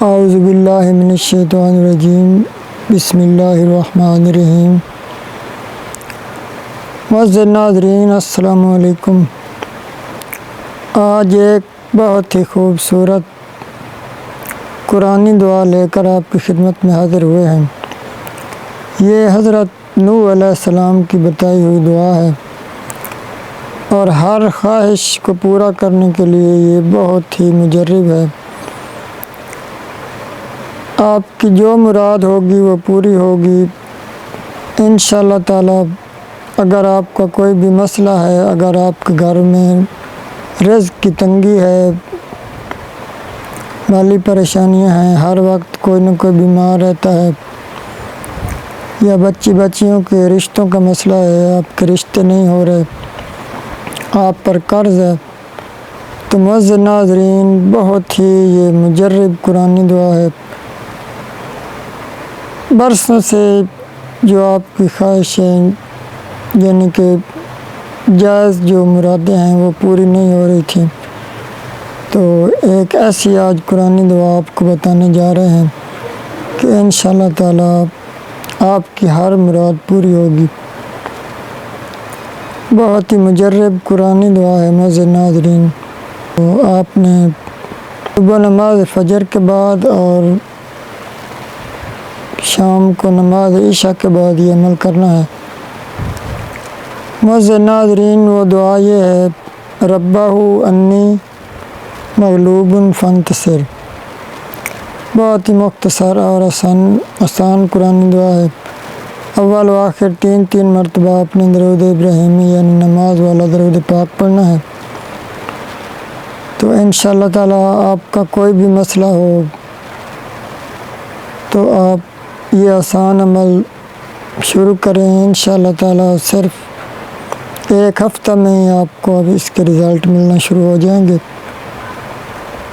اعوذ باللہ من الشیطان الرجیم بسم اللہ الرحمن الرحیم۔ معزز ناظرین السلام علیکم۔ آج ایک بہت ہی خوبصورت قرآنی دعا لے کر آپ کی خدمت میں حاضر ہوئے ہیں۔ یہ حضرت نوح علیہ السلام کی بتائی ہوئی دعا ہے اور ہر خواہش کو پورا کرنے کے لیے یہ بہت ہی مجرب ہے۔ آپ کی جو مراد ہوگی وہ پوری ہوگی انشاءاللہ تعالی۔ اگر آپ کا کوئی بھی مسئلہ ہے، اگر آپ کے گھر میں رزق کی تنگی ہے، مالی پریشانیاں ہیں، ہر وقت کوئی نہ کوئی بیمار رہتا ہے، یا بچیوں کے رشتوں کا مسئلہ ہے، آپ کے رشتے نہیں ہو رہے، آپ پر قرض ہے، تو معزز ناظرین بہت ہی یہ مجرب قرآنی دعا ہے۔ برسوں سے جو آپ کی خواہشیں یعنی کہ جائز جو مرادیں ہیں وہ پوری نہیں ہو رہی تھیں، تو ایک ایسی آج قرآنی دعا آپ کو بتانے جا رہے ہیں کہ انشاءاللہ تعالی آپ کی ہر مراد پوری ہوگی۔ بہت ہی مجرب قرآنی دعا ہے معزز ناظرین۔ تو آپ نے صبح نماز فجر کے بعد اور شام کو نماز عشاء کے بعد یہ عمل کرنا ہے۔ معزز ناظرین وہ دعا یہ ہے، ربہ انی مغلوب فانتصر۔ بہت ہی مختصر اور آسان قرآنی دعا ہے۔ اول و آخر تین مرتبہ اپنے درود ابراہیمی یعنی نماز والا درود پاک پڑھنا ہے۔ تو انشاءاللہ تعالی آپ کا کوئی بھی مسئلہ ہو تو آپ یہ آسان عمل شروع کریں، انشاءاللہ تعالی صرف ایک ہفتہ میں ہی آپ کو اب اس کے رزلٹ ملنا شروع ہو جائیں گے۔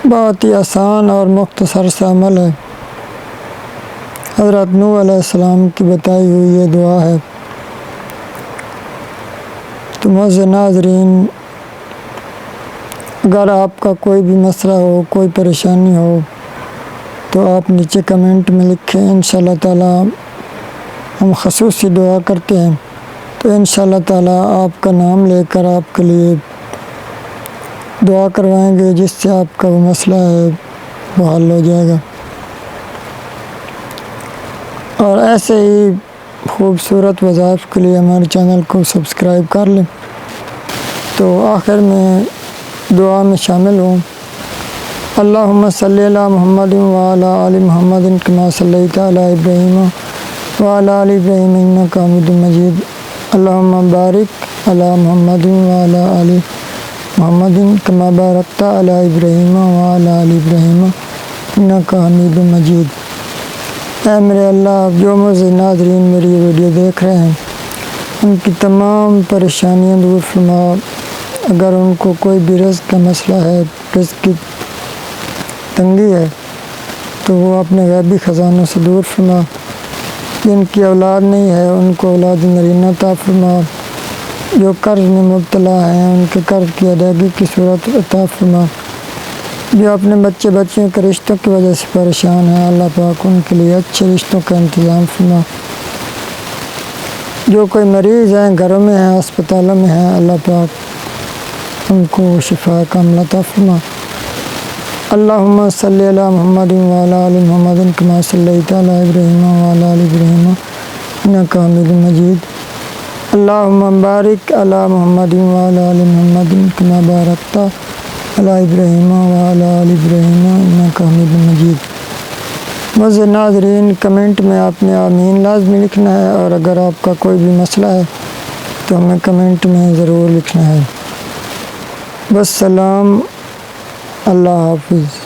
بہت ہی آسان اور مختصر سا عمل ہے۔ حضرت نوح علیہ السلام کی بتائی ہوئی یہ دعا ہے۔ تو معزز ناظرین اگر آپ کا کوئی بھی مسئلہ ہو، کوئی پریشانی ہو تو آپ نیچے کمنٹ میں لکھیں، انشاءاللہ تعالی ہم خصوصی دعا کرتے ہیں، تو انشاءاللہ تعالی آپ کا نام لے کر آپ کے لیے دعا کروائیں گے، جس سے آپ کا وہ مسئلہ ہے وہ حل ہو جائے گا۔ اور ایسے ہی خوبصورت وظائف کے لیے ہمارے چینل کو سبسکرائب کر لیں۔ تو آخر میں دعا میں شامل ہوں، اللہم صلی علی محمد وعلی آل محمد کما صلیت علی ابراہیم وعلی آل ابراہیم انک حمید مجید، اللہم بارک علی محمد وعلی آل محمد کما بارکت علی ابراہیم وعلی آل ابراہیم انک حمید مجید۔ اے میرے اللہ، جو معزز ناظرین میری یہ ویڈیو دیکھ رہے ہیں ان کی تمام پریشانیاں دور فرما۔ اگر ان کو کوئی بھی رزق کا مسئلہ ہے، رزق کی تنگی ہے، تو وہ اپنے غیبی خزانوں سے دور فرما۔ جن کی اولاد نہیں ہے ان کو اولاد نرینہ عطا فرما۔ جو قرض میں مبتلا ہیں ان کے قرض کی ادائیگی کی صورت عطا فرما۔ جو اپنے بچیوں کے رشتوں کی وجہ سے پریشان ہیں، اللہ پاک ان کے لیے اچھے رشتوں کا انتظام فرما۔ جو کوئی مریض ہیں، گھروں میں ہیں، اسپتالوں میں ہیں، اللہ پاک ان کو شفا کاملہ عطا فرما۔ اللہم صلی علی محمد وعلی آل محمد کما صلیت علی ابراہیم وعلی آل ابراہیم انک حمید مجید، اللہم بارک علی محمد وعلی آل محمد کما بارکت علی ابراہیم وعلی آل ابراہیم انک حمید مجید۔ معزز ناظرین کمنٹ میں آپ نے آمین لازمی لکھنا ہے، اور اگر آپ کا کوئی بھی مسئلہ ہے تو ہمیں کمنٹ میں ضرور لکھنا ہے۔ والسلام، اللہ حافظ۔